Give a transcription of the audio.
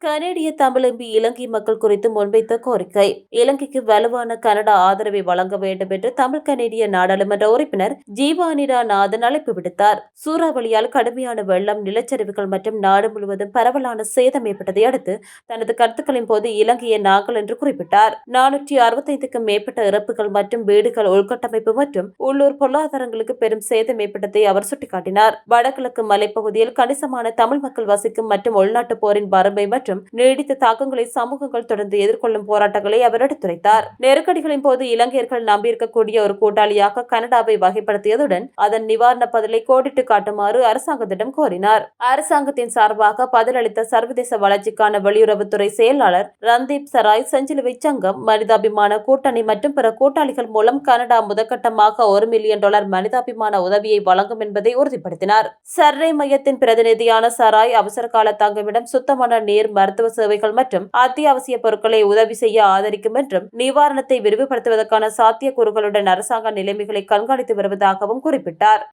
கனேடிய தமிழ் எம்பி இலங்கை மக்கள் குறித்து முன்வைத்த கோரிக்கை. இலங்கைக்கு வலுவான கனடா ஆதரவை வழங்க வேண்டும் என்று தமிழ் கனேடிய நாடாளுமன்ற உறுப்பினர் ஜீவானிடா நாதன் அழைப்பு விடுத்தார். சூறாவளியால் கடுமையான வெள்ளம், நிலச்சரிவுகள் மற்றும் நாடு முழுவதும் பரவலான சேதம் ஏற்பட்டதை அடுத்து தனது கருத்துக்களின் போது இலங்கையை நாங்கள் என்று குறிப்பிட்டார். 465க்கும் மேற்பட்ட இறப்புகள் மற்றும் வீடுகள், உள்கட்டமைப்பு மற்றும் உள்ளூர் பொருளாதாரங்களுக்கு பெரும் சேதம் ஏற்பட்டதை அவர் சுட்டிக்காட்டினார். வடகிழக்கு மலைப்பகுதியில் கணிசமான தமிழ் மக்கள் வசிக்கும் மற்றும் உள்நாட்டு போரின் வறுமை மற்றும் நீடித்த தாக்கங்களை சமூகங்கள் தொடர்ந்து எதிர்கொள்ளும் போராட்டங்களை அவர் எடுத்துரைத்தார். நெருக்கடிகளின் போது இலங்கையர்கள் நம்பியிருக்கக்கூடிய ஒரு கூட்டாளியாக கனடாவை வகைப்படுத்தியதுடன் அதன் நிவாரண பதிலை கோடிட்டு காட்டுமாறு அரசாங்கத்திடம் கோரினார். அரசாங்கத்தின் சார்பாக பதிலளித்த சர்வதேச வளர்ச்சிக்கான வெளியுறவுத்துறை செயலாளர் ரந்தீப் சராய், செஞ்சிலுவை சங்கம், மனிதாபிமான கூட்டணி மற்றும் பிற கூட்டாளிகள் மூலம் கனடா முதற்கட்டமாக $1 மில்லியன் மனிதாபிமான உதவியை வழங்கும் என்பதை உறுதிப்படுத்தினார். சர்ரே மையத்தின் பிரதிநிதியான சராய், அவசரகால தங்குமிடம், சுத்தமான நீர், மருத்துவ சேவைகள் மற்றும் அத்தியாவசிய பொருட்களை உதவி செய்ய ஆதரிக்கும் என்றும் நிவாரணத்தை விரிவுபடுத்துவதற்கான சாத்தியக்கூறுகளுடன் அரசாங்க நிலைமைகளை கண்காணித்து வருவதாகவும் குறிப்பிட்டார்.